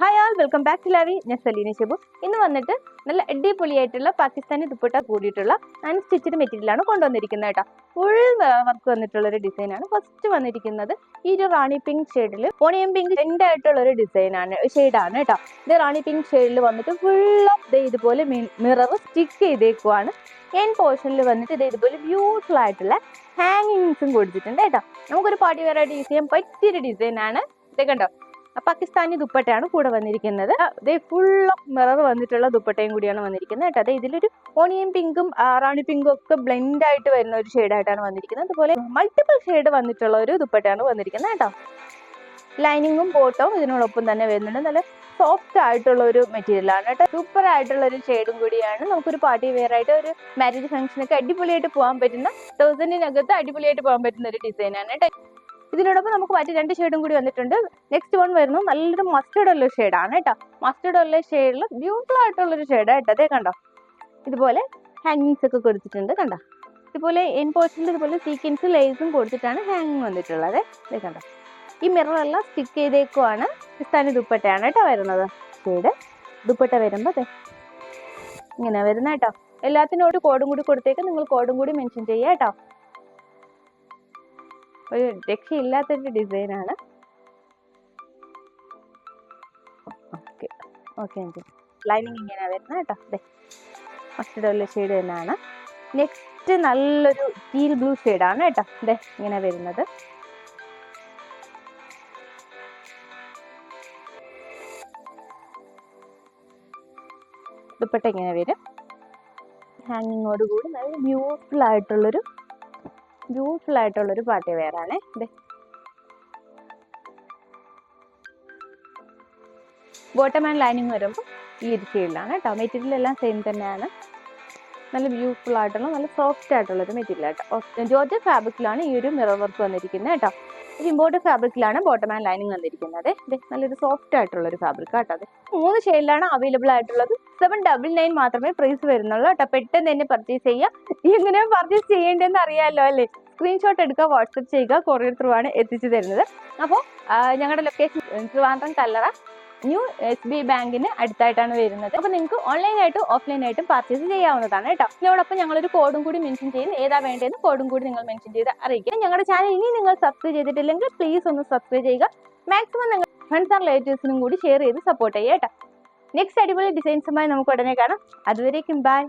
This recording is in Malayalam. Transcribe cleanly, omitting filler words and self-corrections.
Hi all, welcome back to Lavi. ഞാൻ സലീന ഷെബു. ഇന്ന് വന്നിട്ട് നല്ല അടിപൊളിയായിട്ടുള്ള പാകിസ്ഥാനി ദുപ്പട്ട കൂടിയിട്ടുള്ള അൺസ്റ്റിച്ചഡ് മെറ്റീരിയലാണ് കൊണ്ടുവന്നിരിക്കുന്നത് കേട്ടോ. ഫുൾ വർക്ക് വന്നിട്ടുള്ള ഒരു ഡിസൈനാണ്. ഫസ്റ്റ് വന്നിരിക്കുന്നത് ഈ ഒരു റാണി പിങ്ക് ഷെയ്ഡിൽ ഓണിയൻ പിങ്ക് ടെൻഡ് ആയിട്ടുള്ള ഒരു ഷെയ്ഡാണ് കേട്ടോ. ഇത് റാണി പിങ്ക് ഷെയ്ഡിൽ വന്നിട്ട് ഫുൾ ഇതുപോലെ മിറർ സ്റ്റിക്ക് ചെയ്തേക്കുവാണ്. എൻ പോർഷനിൽ വന്നിട്ട് ഇതുപോലെ ബ്യൂട്ടിഫുൾ ആയിട്ടുള്ള ഹാങ്ങിങ്സും കൊടുത്തിട്ടുണ്ട് കേട്ടോ. നമുക്കൊരു പാർട്ടി വെയർ ആയിട്ട് യൂസ് ചെയ്യാൻ പറ്റിയൊരു ഡിസൈനാണ്. ഇത് കണ്ടോ, പാകിസ്ഥാനി ദുപ്പട്ടയാണ് കൂടെ വന്നിരിക്കുന്നത്. അതേ ഫുൾ മിറർ വന്നിട്ടുള്ള ദുപ്പട്ടയും കൂടിയാണ് വന്നിരിക്കുന്നത് കേട്ടോ. അതെ ഇതിലൊരു ഓണിയൻ പിങ്കും റാണി പിങ്കും ഒക്കെ ബ്ലെൻഡ് ആയിട്ട് വരുന്ന ഒരു ഷെയ്ഡായിട്ടാണ് വന്നിരിക്കുന്നത്. അതുപോലെ മൾട്ടിപ്പിൾ ഷെയ്ഡ് വന്നിട്ടുള്ള ഒരു ദുപ്പട്ടയാണ് വന്നിരിക്കുന്നത് കേട്ടോ. ലൈനിങ്ങും ബോട്ടവും ഇതിനോടൊപ്പം തന്നെ വരുന്നുണ്ട്. നല്ല സോഫ്റ്റ് ആയിട്ടുള്ള ഒരു മെറ്റീരിയലാണ് കേട്ടോ. സൂപ്പർ ആയിട്ടുള്ള ഒരു ഷെയ്ഡും കൂടിയാണ്. നമുക്കൊരു പാർട്ടി വെയർ ആയിട്ട് ഒരു മാരേജ് ഫംഗ്ഷനൊക്കെ അടിപൊളിയായിട്ട് പോകാൻ പറ്റുന്ന 1000-നകത്ത് അടിപൊളിയായിട്ട് പോകാൻ പറ്റുന്ന ഒരു ഡിസൈനാണ് കേട്ടോ. ഇതിനോടൊപ്പം നമുക്ക് മറ്റു 2 ഷെയ്ഡും കൂടി വന്നിട്ടുണ്ട്. നെക്സ്റ്റ് വൺ വരുന്നത് നല്ലൊരു മസ്റ്റേർഡ് യെല്ലോ ഷെയ്ഡാണ് കേട്ടോ. മസ്റ്റേർഡ് യെല്ലോ ഷെയ്ഡിൽ ബ്യൂട്ടിഫുൾ ആയിട്ടുള്ളൊരു ഷെയ്ഡ് കേട്ടോ. അതേ കണ്ടോ, ഇതുപോലെ ഹാങ്ങിങ്സ് ഒക്കെ കൊടുത്തിട്ടുണ്ട് കണ്ടോ. ഇതുപോലെ എൻ പോർഷനിൽ ഇതുപോലെ സീക്വൻസ് ലേസും കൊടുത്തിട്ടാണ് ഹാങ്ങിങ് വന്നിട്ടുള്ളത്. അതേ കണ്ടോ, ഈ മിററെല്ലാം സ്റ്റിക്ക് ചെയ്തേക്കുവാണ്. പാകിസ്ഥാനി ദുപ്പട്ടയാണ് കേട്ടോ വരുന്നത്. ഷെയ്ഡ് ദുപ്പട്ട വരുമ്പോൾ അതെ ഇങ്ങനെ വരുന്ന കേട്ടോ. എല്ലാത്തിനോട് കോഡും കൂടി കൊടുത്തേക്ക്, നിങ്ങൾ കോഡും കൂടി മെൻഷൻ ചെയ്യുക കേട്ടോ. ഒരു രക്ഷയില്ലാത്തൊരു ഡിസൈനാണ്. ഓക്കെ ഓക്കെ ലൈനിങ് ഇങ്ങനെ വരുന്ന കേട്ടോ. അതെ മസ്റ്റേർഡ് യെല്ലോ ഷെയ്ഡ് തന്നെയാണ്. നെക്സ്റ്റ് നല്ലൊരു ടീൽ ബ്ലൂ ഷെയ്ഡാണ് കേട്ടോ. അതെ ഇങ്ങനെ വരുന്നത്. ദുപ്പട്ട ഇങ്ങനെ വരും. ഹാങ്ങിങ്ങോട് കൂടി നല്ല ബ്യൂട്ടിഫുൾ ആയിട്ടുള്ളൊരു പാർട്ടി വെയർ ആണ്. ബോട്ടം ആൻഡ് ലൈനിങ് വരുമ്പോൾ ഈ ഒരു ഷെയ്ഡിലാണ് കേട്ടോ. മെറ്റീരിയൽ എല്ലാം സെയിം തന്നെയാണ്. നല്ല ബ്യൂട്ടിഫുൾ ആയിട്ടുള്ള നല്ല സോഫ്റ്റ് ആയിട്ടുള്ള ഒരു മെറ്റീരിയൽ കേട്ടോ. ജോർജറ്റ് ഫാബ്രിക്കിലാണ് ഈ ഒരു മിറർ വർക്ക് വന്നിരിക്കുന്നത് കേട്ടോ. ഒരു ഇമ്പോർട്ടഡ് ഫാബ്രിക്കിലാണ് ബോട്ടം ആൻഡ് ലൈനിങ് വന്നിരിക്കുന്നത്. നല്ലൊരു സോഫ്റ്റ് ആയിട്ടുള്ള ഒരു ഫാബ്രിക് കേട്ടോ. അത് 3 ഷെയ്ഡിലാണ് അവൈലബിൾ ആയിട്ടുള്ളത്. 799 മാത്രമേ പ്രൈസ് വരുന്നുള്ളൂ കേട്ടോ. പെട്ടെന്ന് തന്നെ പർച്ചേസ് ചെയ്യുക. എങ്ങനെയാണ് പർച്ചേസ് ചെയ്യേണ്ടതെന്ന് അറിയാമല്ലോ അല്ലേ? സ്ക്രീൻഷോട്ട് എടുക്കുക, വാട്സപ്പ് ചെയ്യുക. കൊറിയർ ത്രൂ ആണ് എത്തിച്ചു തരുന്നത്. അപ്പോൾ ഞങ്ങളുടെ ലൊക്കേഷൻ ട്രിവാൻഡ്രം കല്ലറ ന്യൂ SBI ബാങ്കിന് അടുത്തായിട്ടാണ് വരുന്നത്. അപ്പോൾ നിങ്ങൾക്ക് ഓൺലൈനായിട്ടും ഓഫ്ലൈനായിട്ടും പർച്ചേസ് ചെയ്യാവുന്നതാണ് കേട്ടോ. ഇതിനോടൊപ്പം ഞങ്ങളൊരു കോഡും കൂടി മെൻഷൻ ചെയ്യും. ഏതാ വേണ്ടതെന്ന് കോഡും കൂടി നിങ്ങൾ മെൻഷൻ ചെയ്ത് അറിയിക്കുക. ഞങ്ങളുടെ ചാനൽ ഇനി നിങ്ങൾ സബ്സ്ക്രൈബ് ചെയ്തിട്ടില്ലെങ്കിൽ പ്ലീസ് ഒന്ന് സബ്സ്ക്രൈബ് ചെയ്യുക. മാക്സിമം നിങ്ങൾ ഫ്രണ്ട്സ് ആൻഡ് റിലേറ്റീവ്സിനും കൂടി ഷെയർ ചെയ്ത് സപ്പോർട്ട് ചെയ്യുക കേട്ടോ. നെക്സ്റ്റ് അടിപൊളി ഡിസൈൻസുമായി നമുക്ക് ഉടനെ കാണാം. അതുവരേക്കും ബൈ.